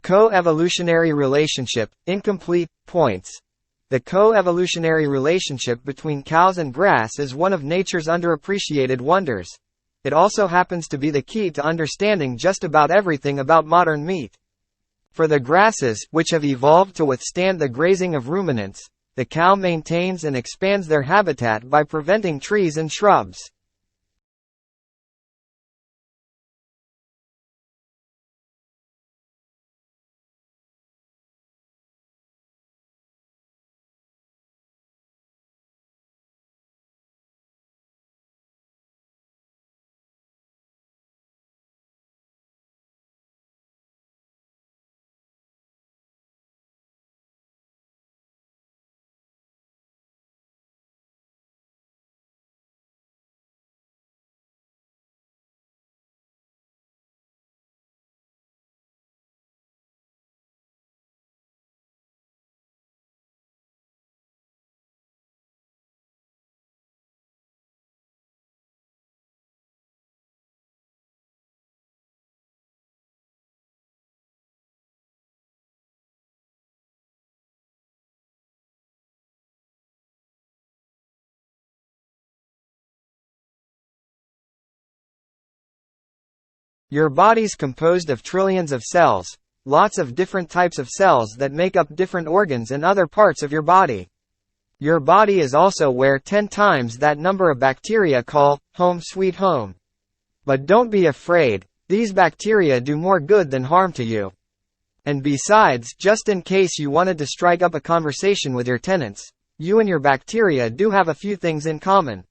Co-evolutionary relationship, incomplete, points. The co-evolutionary relationship between cows and grass is one of nature's underappreciated wonders. It also happens to be the key to understanding just about everything about modern meat. For the grasses, which have evolved to withstand the grazing of ruminants, the cow maintains and expands their habitat by preventing trees and shrubs. Your body's composed of trillions of cells, lots of different types of cells that make up different organs and other parts of your body. Your body is also where 10 times that number of bacteria call home sweet home. But don't be afraid, these bacteria do more good than harm to you. And besides, just in case you wanted to strike up a conversation with your tenants, you and your bacteria do have a few things in common.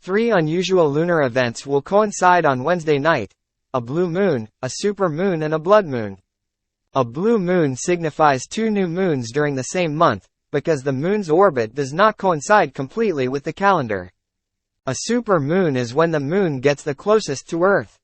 Three unusual lunar events will coincide on Wednesday night: a blue moon, a super moon and a blood moon. A blue moon signifies two new moons during the same month, because the moon's orbit does not coincide completely with the calendar. A super moon is when the moon gets the closest to Earth.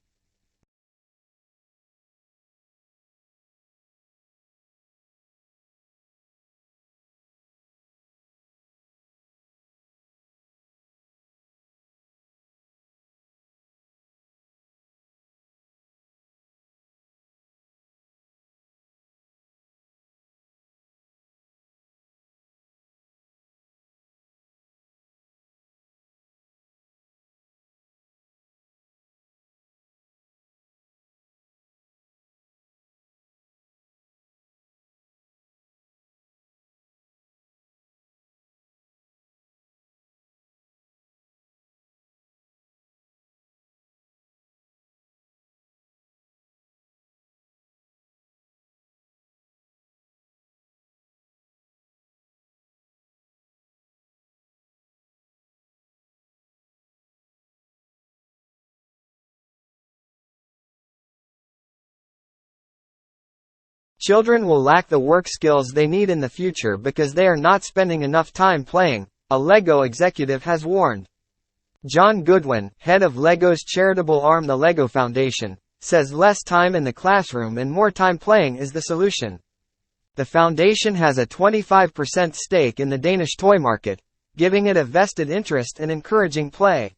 Children will lack the work skills they need in the future because they are not spending enough time playing, a LEGO executive has warned. John Goodwin, head of LEGO's charitable arm the LEGO Foundation, says less time in the classroom and more time playing is the solution. The foundation has a 25% stake in the Danish toy market, giving it a vested interest in encouraging play.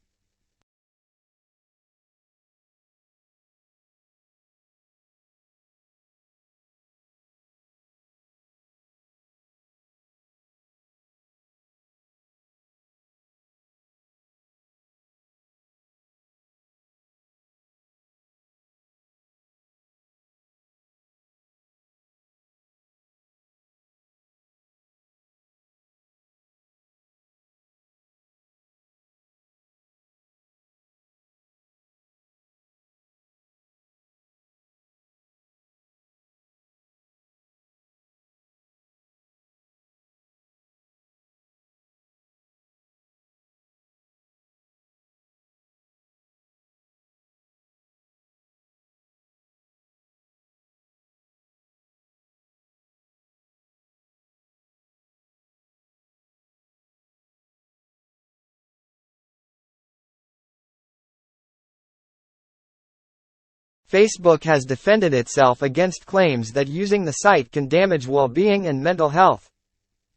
Facebook has defended itself against claims that using the site can damage well-being and mental health.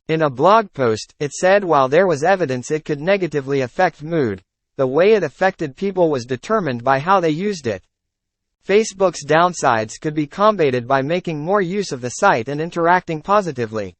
In a blog post, it said while there was evidence it could negatively affect mood, the way it affected people was determined by how they used it. Facebook's downsides could be combated by making more use of the site and interacting positively.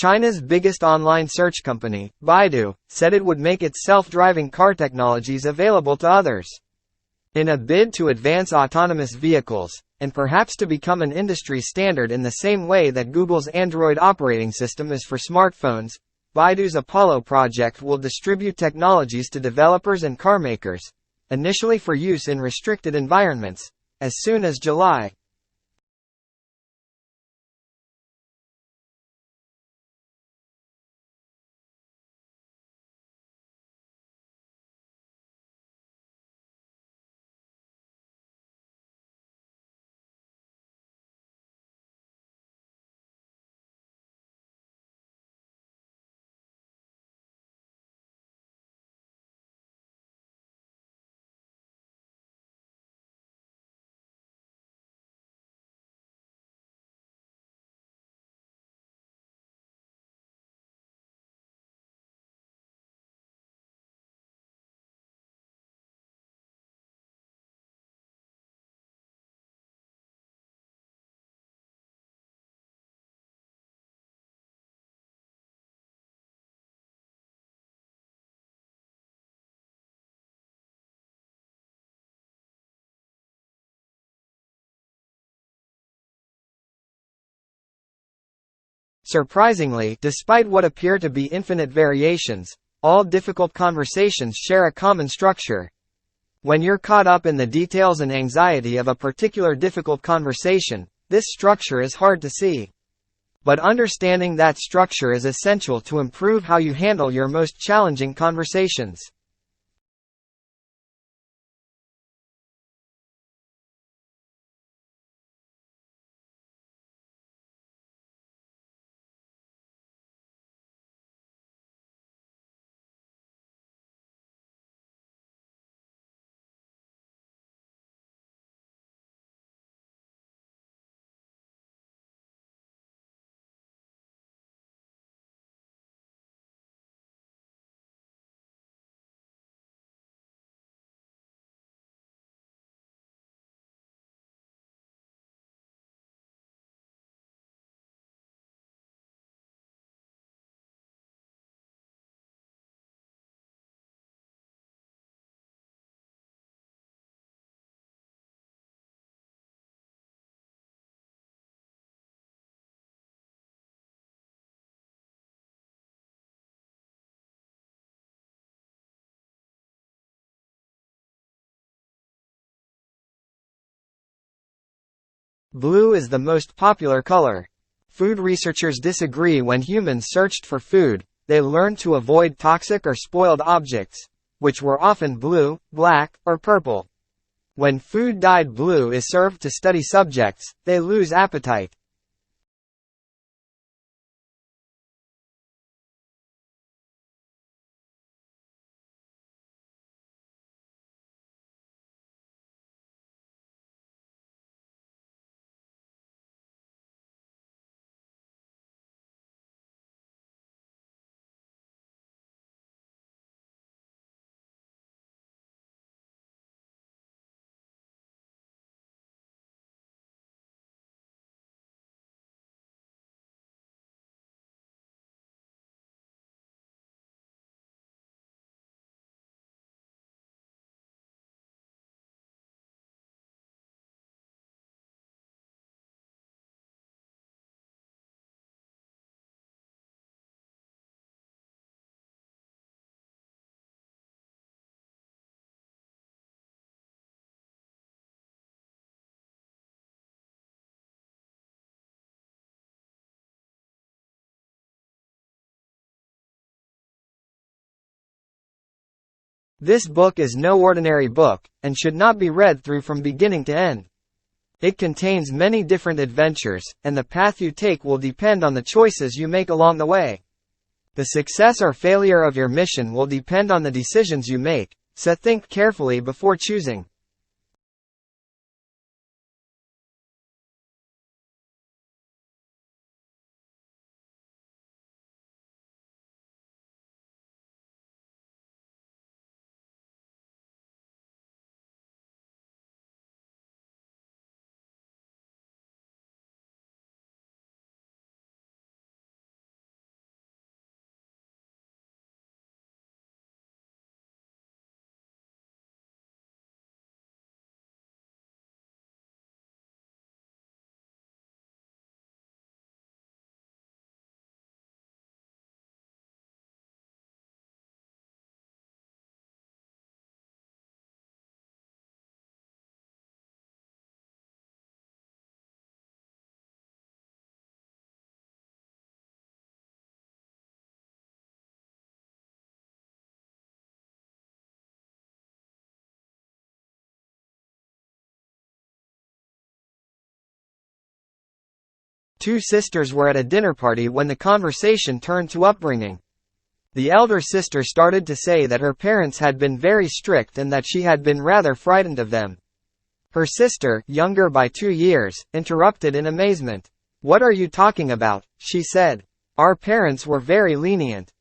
China's biggest online search company, Baidu, said it would make its self-driving car technologies available to others. In a bid to advance autonomous vehicles, and perhaps to become an industry standard in the same way that Google's Android operating system is for smartphones, Baidu's Apollo project will distribute technologies to developers and carmakers, initially for use in restricted environments, as soon as July. Surprisingly, despite what appear to be infinite variations, all difficult conversations share a common structure. When you're caught up in the details and anxiety of a particular difficult conversation, this structure is hard to see. But understanding that structure is essential to improve how you handle your most challenging conversations. Blue is the most popular color. Food researchers disagree. When humans searched for food, they learned to avoid toxic or spoiled objects, which were often blue, black, or purple. When food dyed blue is served to study subjects, they lose appetite. This book is no ordinary book, and should not be read through from beginning to end. It contains many different adventures, and the path you take will depend on the choices you make along the way. The success or failure of your mission will depend on the decisions you make, so think carefully before choosing. Two sisters were at a dinner party when the conversation turned to upbringing. The elder sister started to say that her parents had been very strict and that she had been rather frightened of them. Her sister, younger by 2 years, interrupted in amazement. "What are you talking about?" she said. "Our parents were very lenient."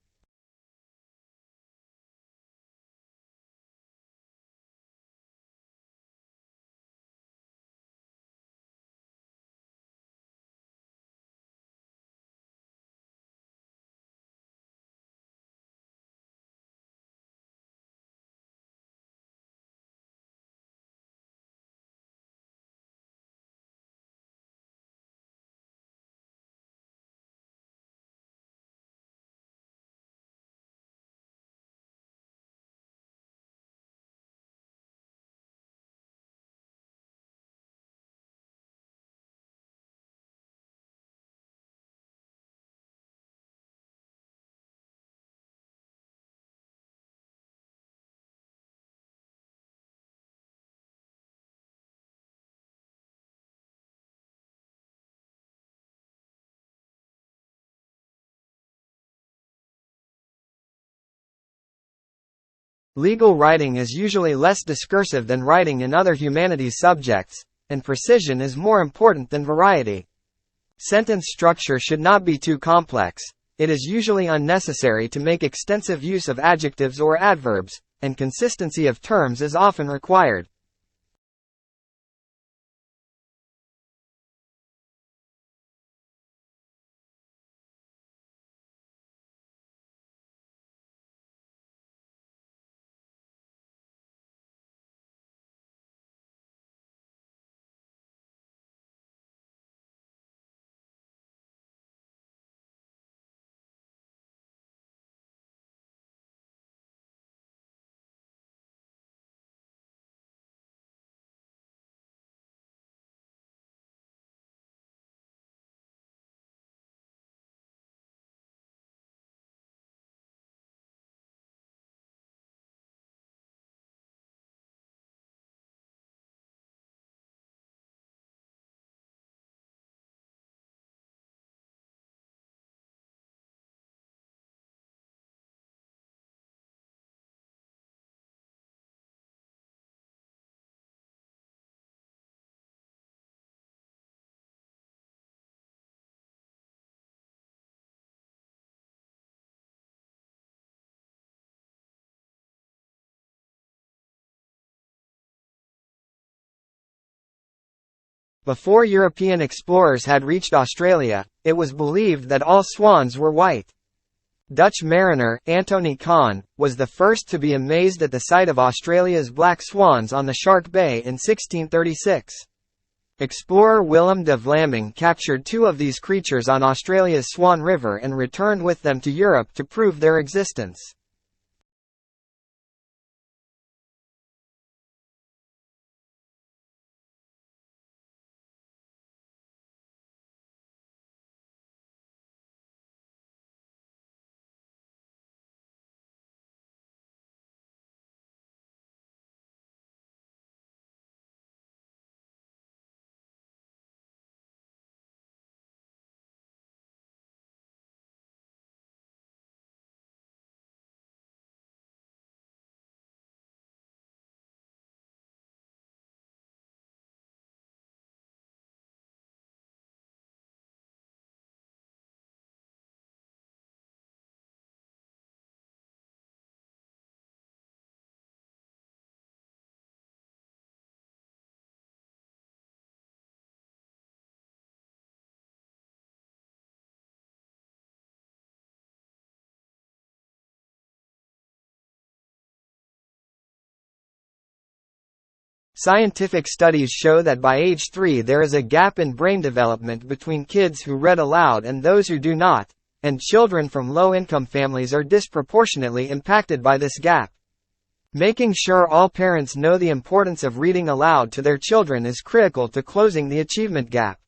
Legal writing is usually less discursive than writing in other humanities subjects, and precision is more important than variety. Sentence structure should not be too complex. It is usually unnecessary to make extensive use of adjectives or adverbs, and consistency of terms is often required. Before European explorers had reached Australia, it was believed that all swans were white. Dutch mariner, Antony Kahn, was the first to be amazed at the sight of Australia's black swans on the Shark Bay in 1636. Explorer Willem de Vlaming captured 2 of these creatures on Australia's Swan River and returned with them to Europe to prove their existence. Scientific studies show that by age 3 there is a gap in brain development between kids who read aloud and those who do not, and children from low-income families are disproportionately impacted by this gap. Making sure all parents know the importance of reading aloud to their children is critical to closing the achievement gap.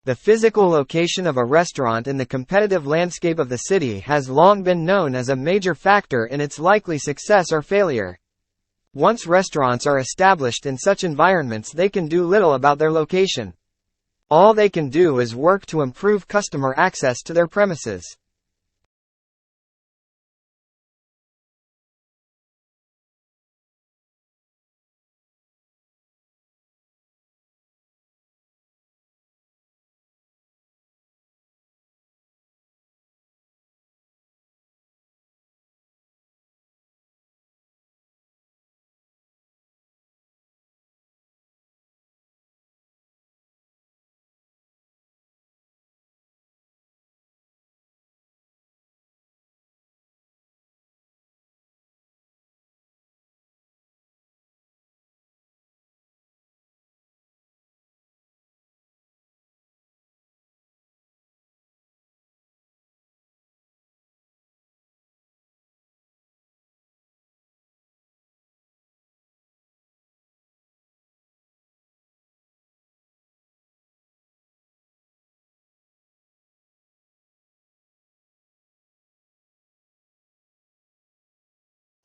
The physical location of a restaurant in the competitive landscape of the city has long been known as a major factor in its likely success or failure. Once restaurants are established in such environments, they can do little about their location. All they can do is work to improve customer access to their premises.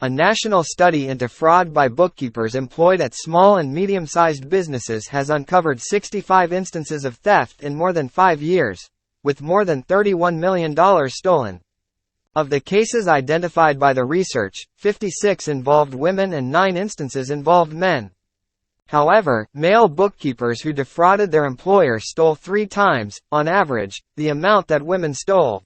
A national study into fraud by bookkeepers employed at small and medium-sized businesses has uncovered 65 instances of theft in more than 5 years, with more than $31 million stolen. Of the cases identified by the research, 56 involved women and 9 instances involved men. However, male bookkeepers who defrauded their employer stole 3 times, on average, the amount that women stole.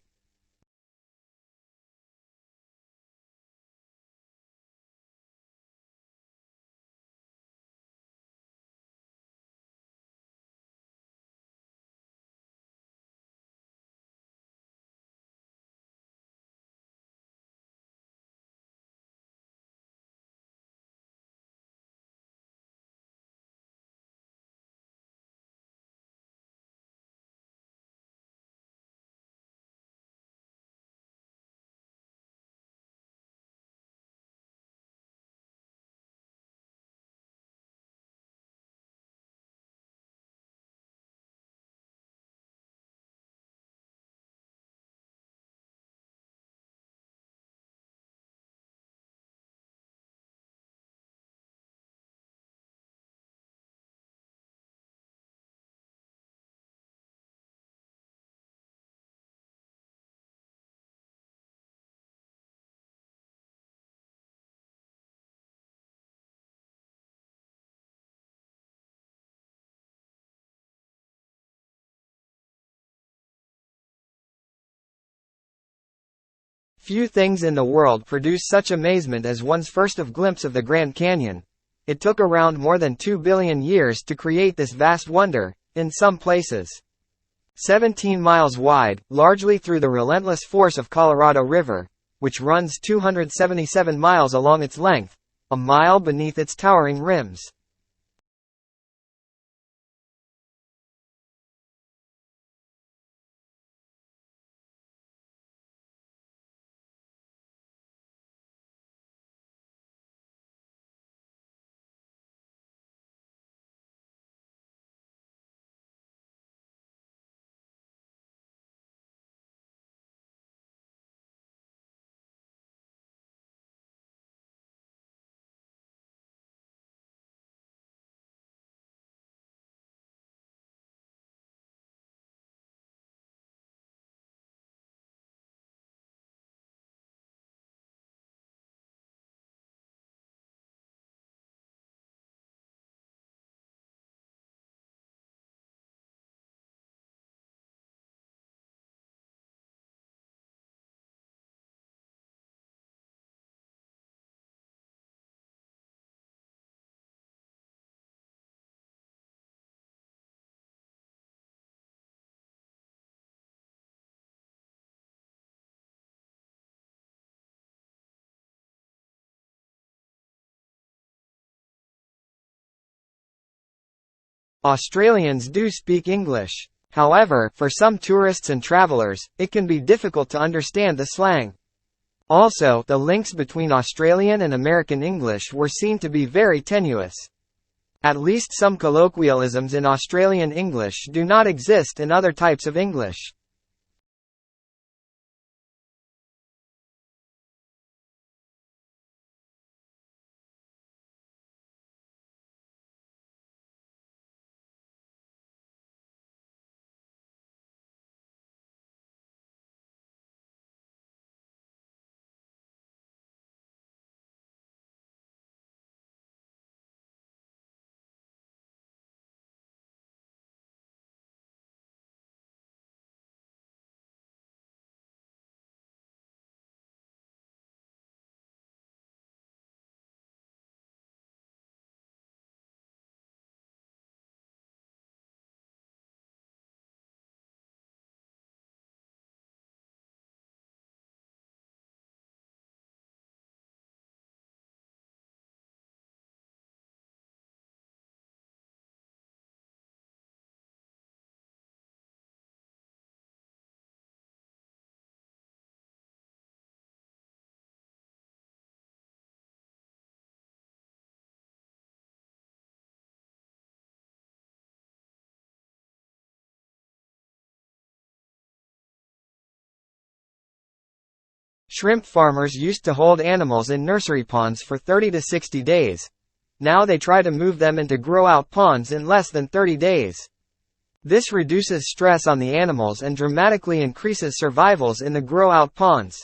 Few things in the world produce such amazement as one's first glimpse of the Grand Canyon. It took around more than 2 billion years to create this vast wonder, in some places 17 miles wide, largely through the relentless force of Colorado River, which runs 277 miles along its length, a mile beneath its towering rims. Australians do speak English. However, for some tourists and travelers, it can be difficult to understand the slang. Also, the links between Australian and American English were seen to be very tenuous. At least some colloquialisms in Australian English do not exist in other types of English. Shrimp farmers used to hold animals in nursery ponds for 30 to 60 days. Now they try to move them into grow-out ponds in less than 30 days. This reduces stress on the animals and dramatically increases survivals in the grow-out ponds.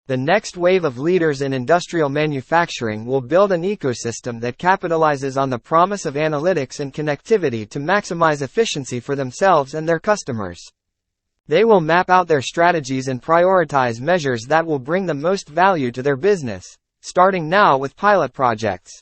The next wave of leaders in industrial manufacturing will build an ecosystem that capitalizes on the promise of analytics and connectivity to maximize efficiency for themselves and their customers. They will map out their strategies and prioritize measures that will bring the most value to their business, starting now with pilot projects.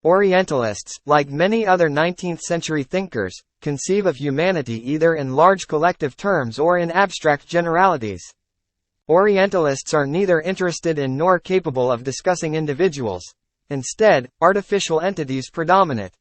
Orientalists, like many other 19th-century thinkers, conceive of humanity either in large collective terms or in abstract generalities. Orientalists are neither interested in nor capable of discussing individuals. Instead, artificial entities predominate.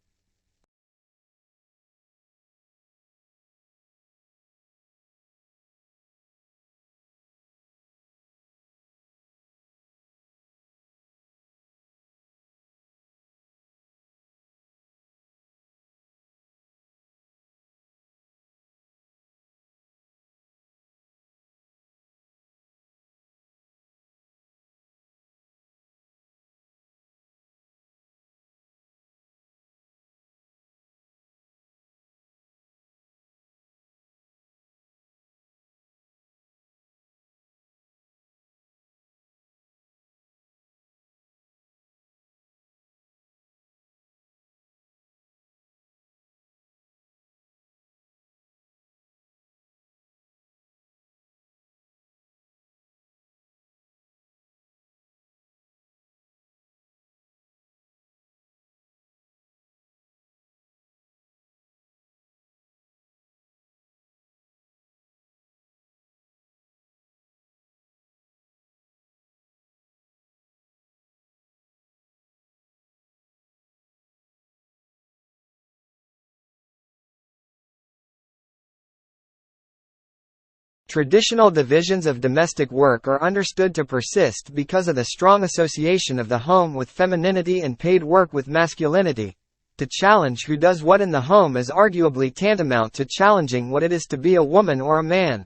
Traditional divisions of domestic work are understood to persist because of the strong association of the home with femininity and paid work with masculinity. To challenge who does what in the home is arguably tantamount to challenging what it is to be a woman or a man.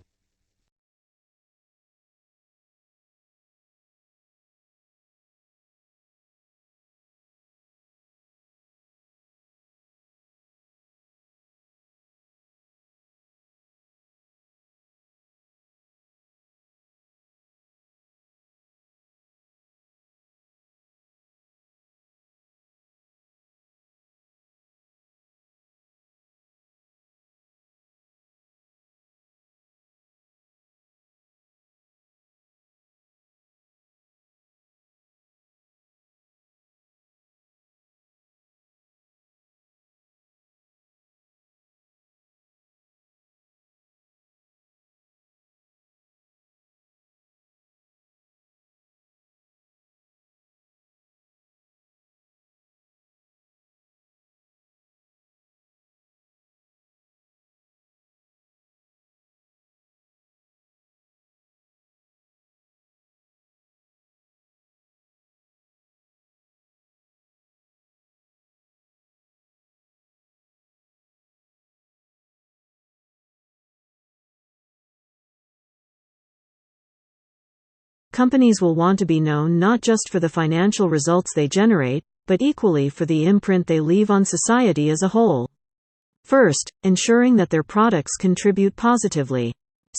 Companies will want to be known not just for the financial results they generate, but equally for the imprint they leave on society as a whole. First, ensuring that their products contribute positively.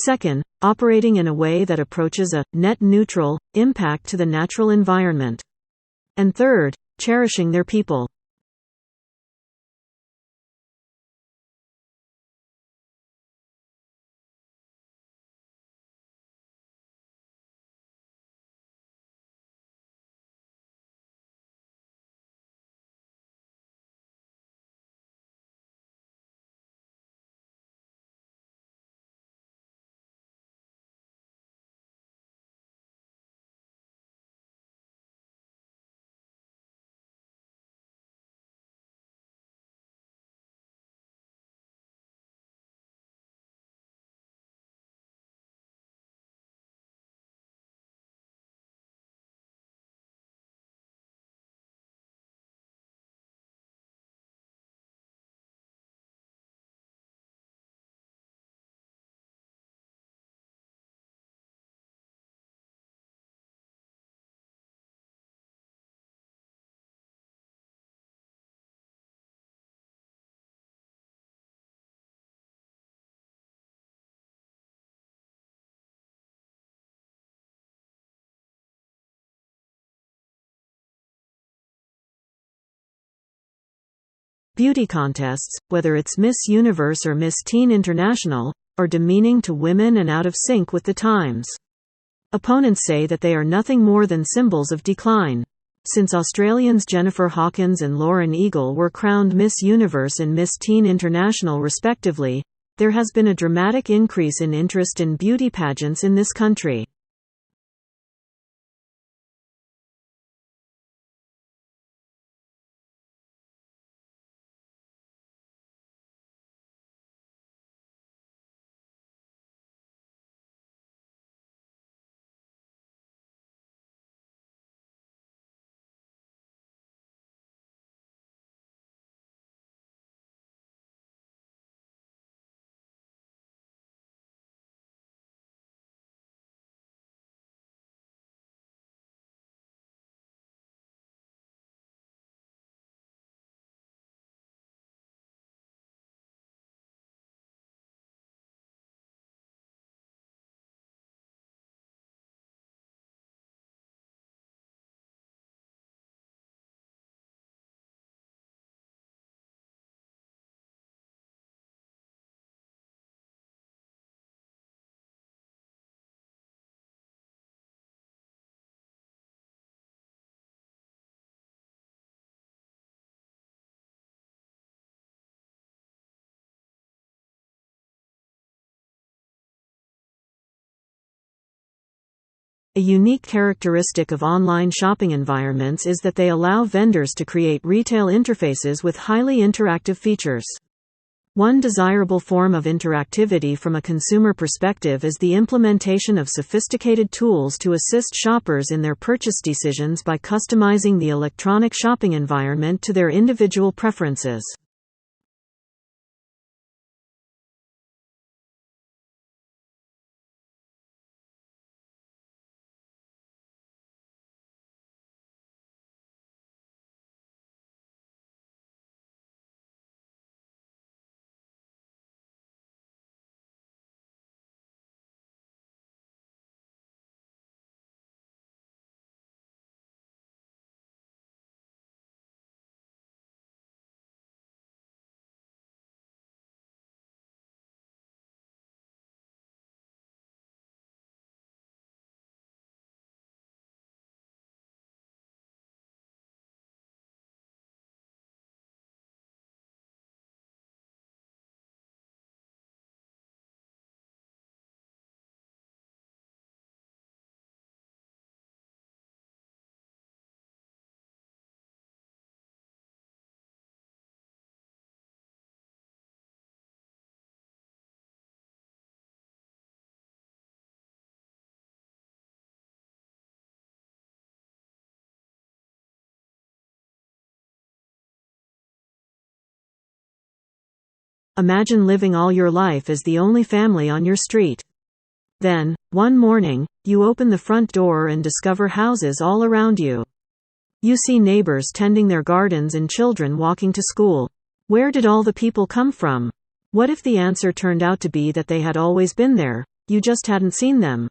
Second, operating in a way that approaches a net neutral impact to the natural environment. And third, cherishing their people. Beauty contests, whether it's Miss Universe or Miss Teen International, are demeaning to women and out of sync with the times. Opponents say that they are nothing more than symbols of decline. Since Australians Jennifer Hawkins and Lauren Eagle were crowned Miss Universe and Miss Teen International respectively, there has been a dramatic increase in interest in beauty pageants in this country. A unique characteristic of online shopping environments is that they allow vendors to create retail interfaces with highly interactive features. One desirable form of interactivity from a consumer perspective is the implementation of sophisticated tools to assist shoppers in their purchase decisions by customizing the electronic shopping environment to their individual preferences. Imagine living all your life as the only family on your street. Then, one morning, you open the front door and discover houses all around you. You see neighbors tending their gardens and children walking to school. Where did all the people come from? What if the answer turned out to be that they had always been there, you just hadn't seen them?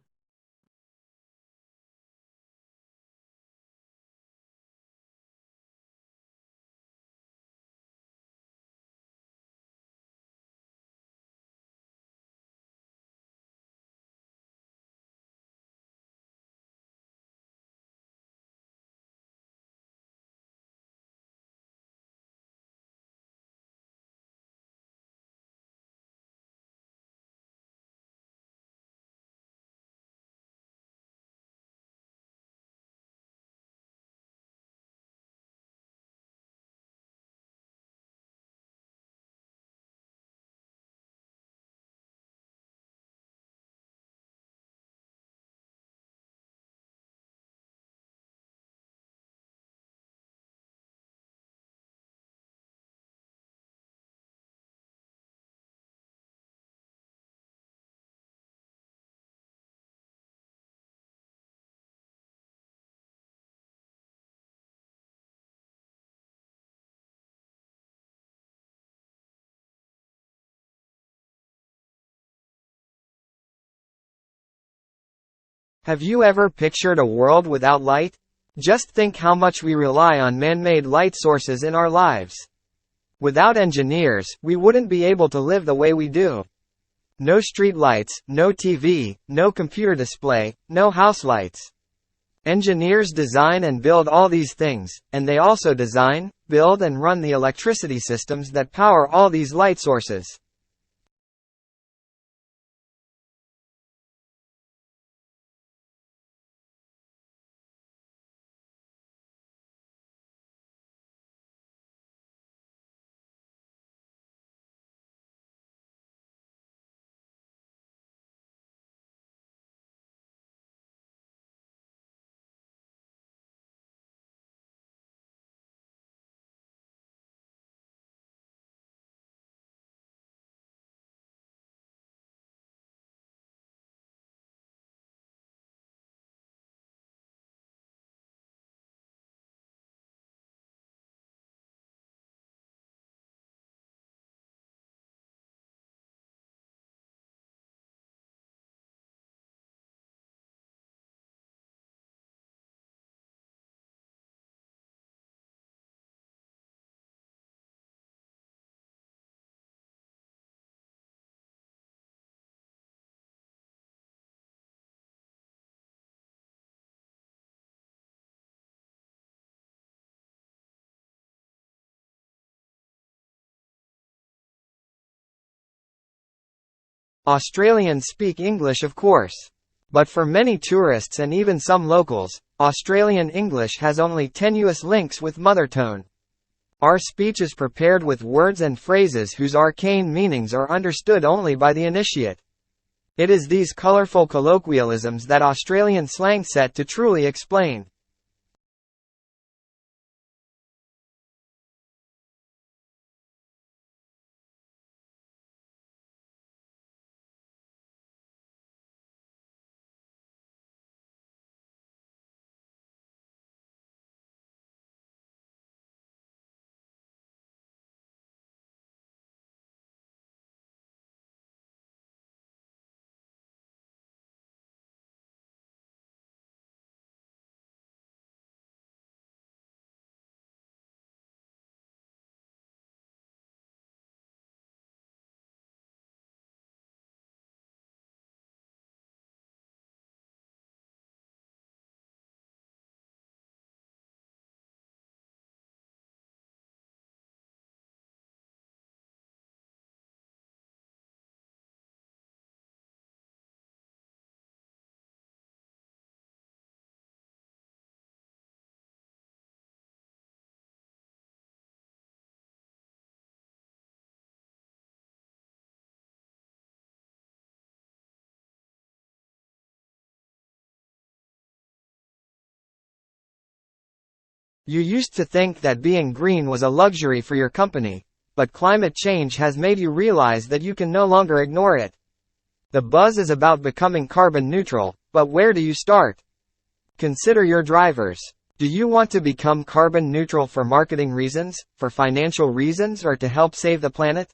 Have you ever pictured a world without light? Just think how much we rely on man-made light sources in our lives. Without engineers, we wouldn't be able to live the way we do. No street lights, no TV, no computer display, no house lights. Engineers design and build all these things, and they also design, build and run the electricity systems that power all these light sources. Australians speak English, of course. But for many tourists and even some locals, Australian English has only tenuous links with mother tongue. Our speech is prepared with words and phrases whose arcane meanings are understood only by the initiate. It is these colorful colloquialisms that Australian slang set to truly explain. You used to think that being green was a luxury for your company, but climate change has made you realize that you can no longer ignore it. The buzz is about becoming carbon neutral, but where do you start? Consider your drivers. Do you want to become carbon neutral for marketing reasons, for financial reasons, or to help save the planet?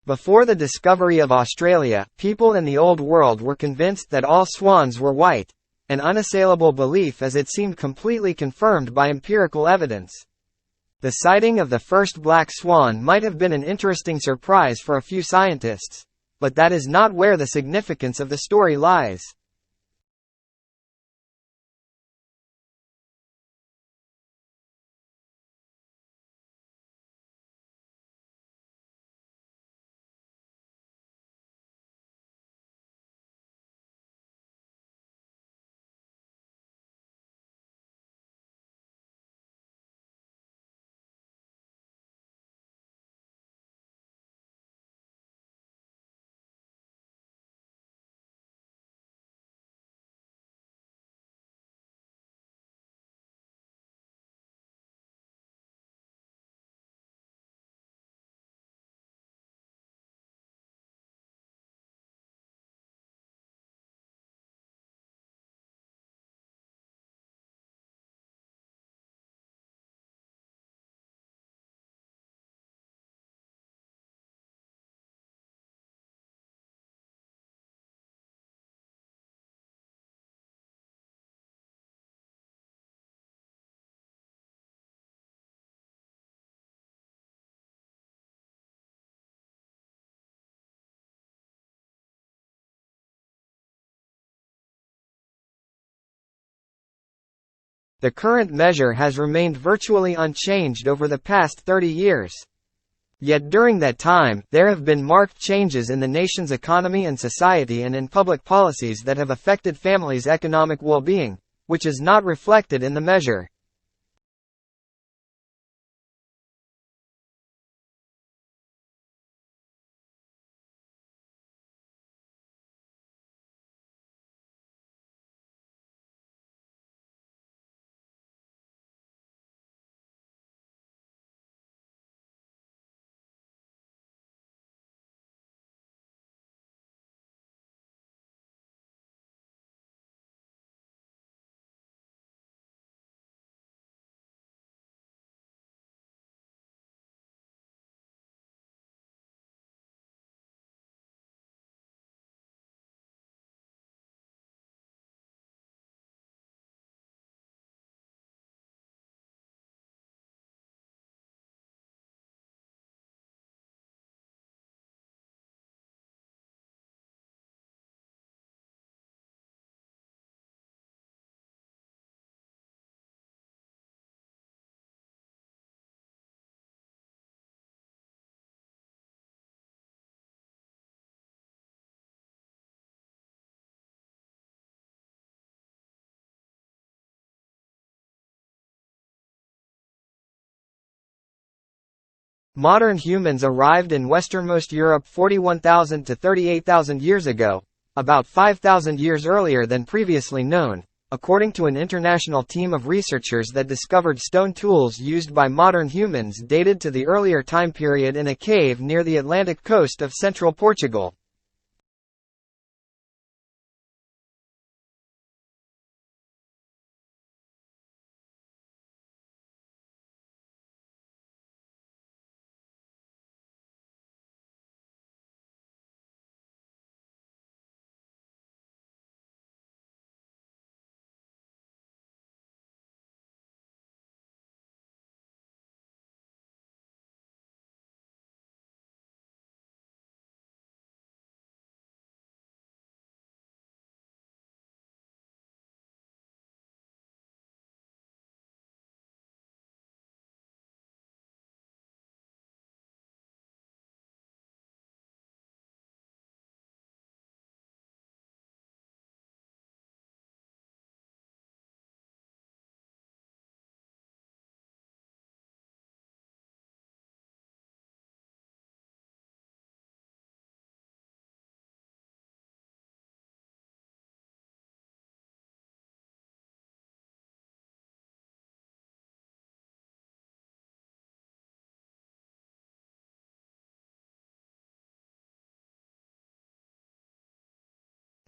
Before the discovery of Australia, people in the Old World were convinced that all swans were white, an unassailable belief as it seemed completely confirmed by empirical evidence. The sighting of the first black swan might have been an interesting surprise for a few scientists, but that is not where the significance of the story lies. The current measure has remained virtually unchanged over the past 30 years. Yet during that time, there have been marked changes in the nation's economy and society and in public policies that have affected families' economic well-being, which is not reflected in the measure. Modern humans arrived in westernmost Europe 41,000 to 38,000 years ago, about 5,000 years earlier than previously known, according to an international team of researchers that discovered stone tools used by modern humans dated to the earlier time period in a cave near the Atlantic coast of central Portugal.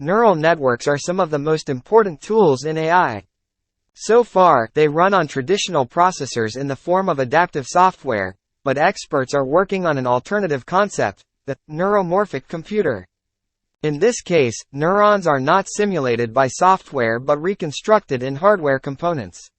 Neural networks are some of the most important tools in AI. So far, they run on traditional processors in the form of adaptive software, but experts are working on an alternative concept, the neuromorphic computer. In this case, neurons are not simulated by software but reconstructed in hardware components.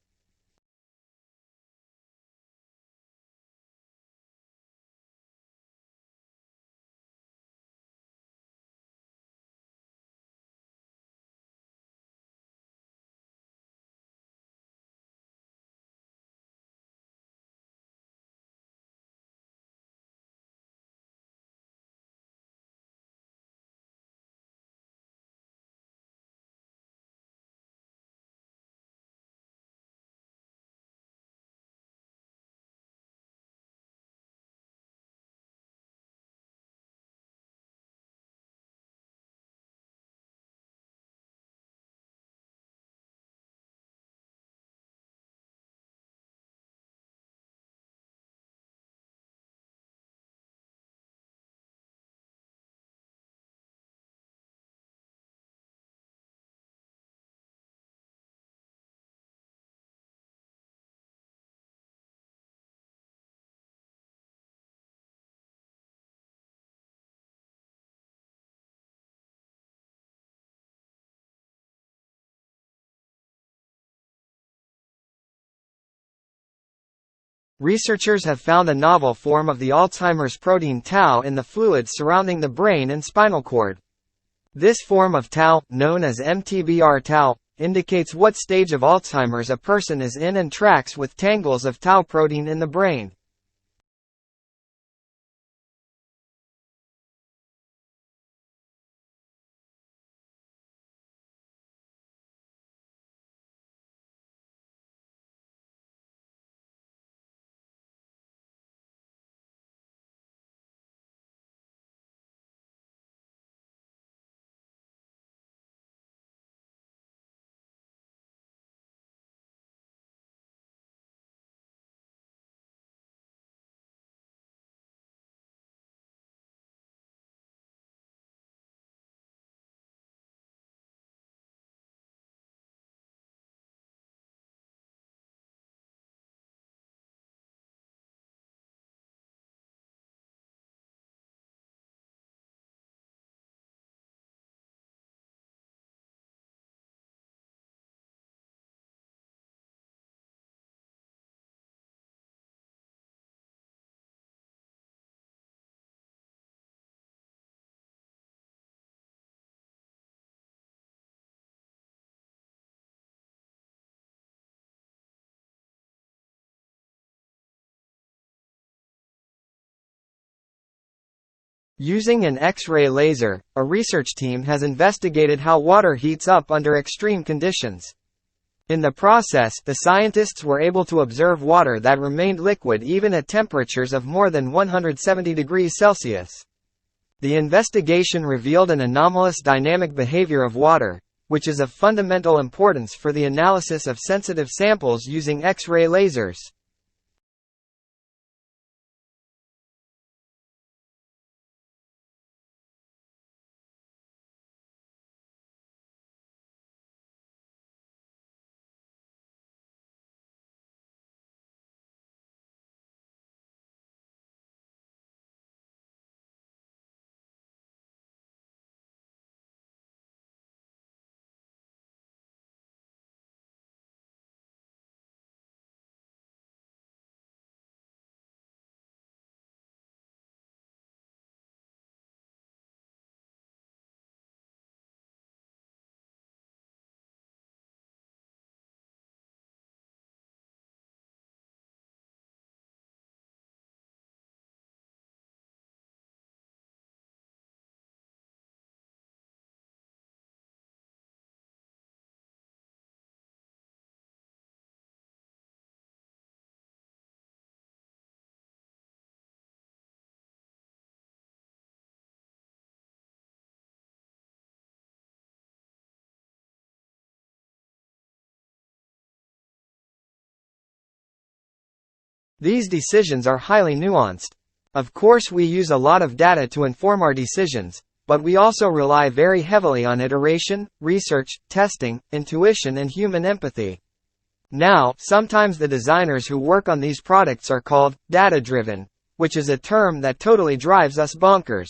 Researchers have found a novel form of the Alzheimer's protein tau in the fluids surrounding the brain and spinal cord. This form of tau, known as MTBR tau, indicates what stage of Alzheimer's a person is in and tracks with tangles of tau protein in the brain. Using an X-ray laser, a research team has investigated how water heats up under extreme conditions. In the process, the scientists were able to observe water that remained liquid even at temperatures of more than 170 degrees Celsius. The investigation revealed an anomalous dynamic behavior of water, which is of fundamental importance for the analysis of sensitive samples using X-ray lasers. These decisions are highly nuanced. Of course, we use a lot of data to inform our decisions, but we also rely very heavily on iteration, research, testing, intuition, and human empathy. Now, sometimes the designers who work on these products are called data-driven, which is a term that totally drives us bonkers.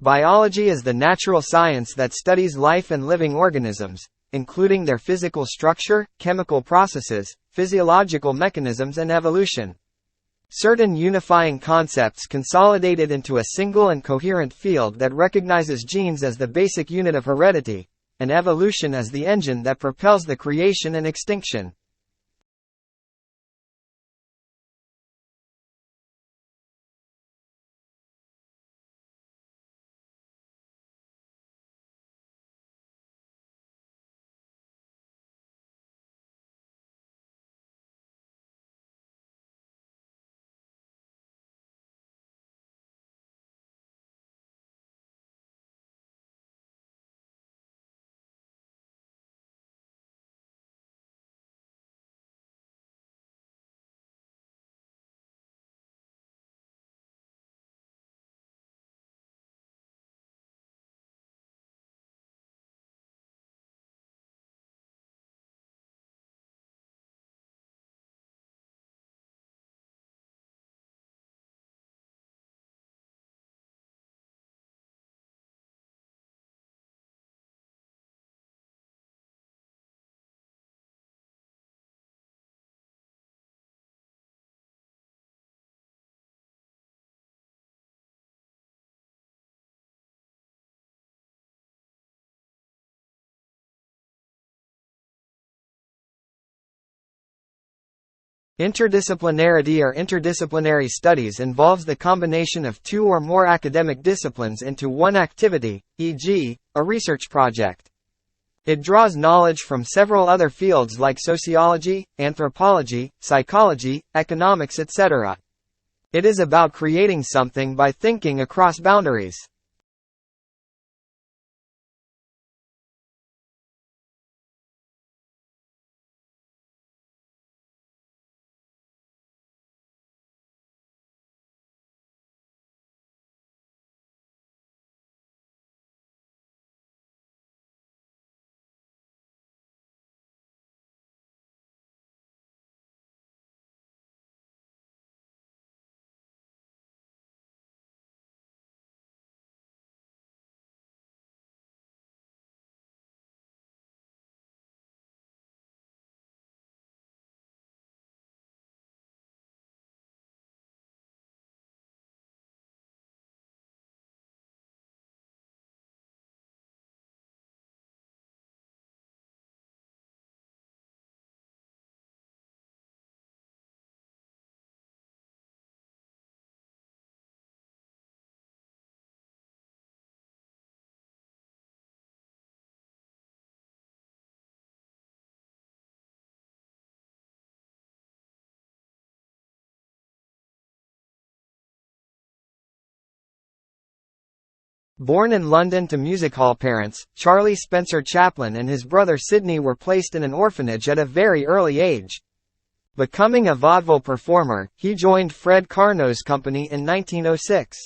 Biology is the natural science that studies life and living organisms, including their physical structure, chemical processes, physiological mechanisms, and evolution. Certain unifying concepts consolidated into a single and coherent field that recognizes genes as the basic unit of heredity, and evolution as the engine that propels the creation and extinction. Interdisciplinarity or interdisciplinary studies involves the combination of two or more academic disciplines into one activity, e.g., a research project. It draws knowledge from several other fields like sociology, anthropology, psychology, economics, etc. It is about creating something by thinking across boundaries. Born in London to music hall parents, Charlie Spencer Chaplin and his brother Sidney were placed in an orphanage at a very early age. Becoming a vaudeville performer, he joined Fred Carnot's company in 1906.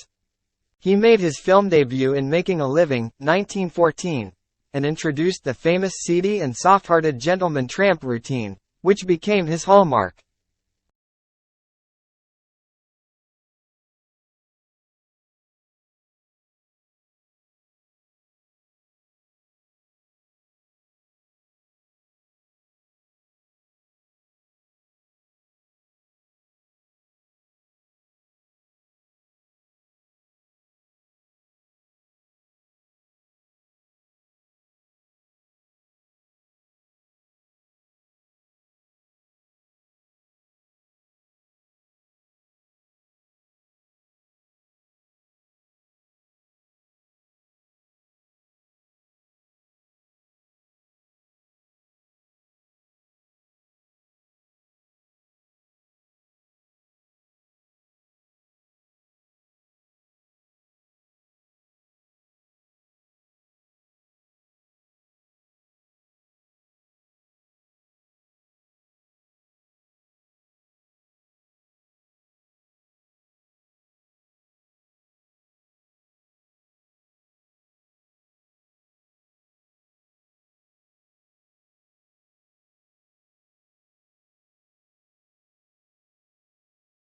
He made his film debut in Making a Living, 1914, and introduced the famous seedy and soft-hearted gentleman tramp routine, which became his hallmark.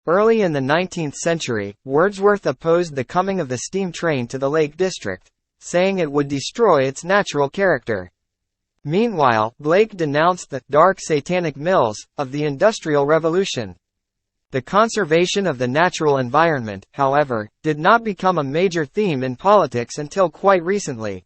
Early in the 19th century, Wordsworth opposed the coming of the steam train to the Lake District, saying it would destroy its natural character. Meanwhile, Blake denounced the dark satanic mills of the Industrial Revolution. The conservation of the natural environment, however, did not become a major theme in politics until quite recently.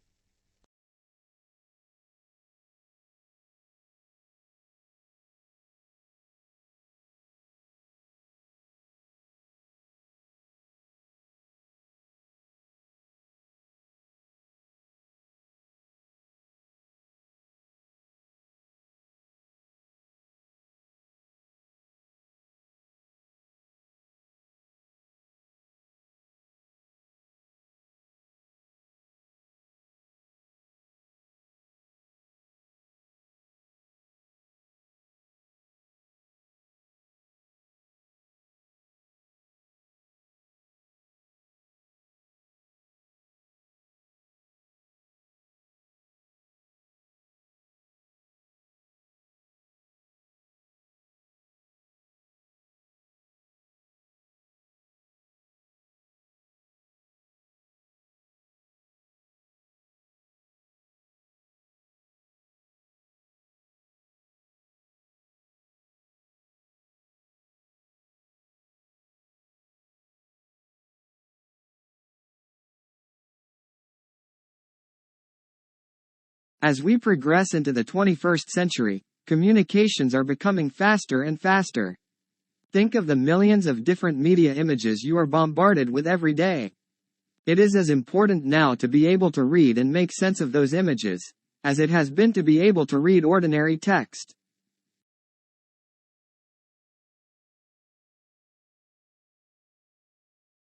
As we progress into the 21st century, communications are becoming faster and faster. Think of the millions of different media images you are bombarded with every day. It is as important now to be able to read and make sense of those images, as it has been to be able to read ordinary text.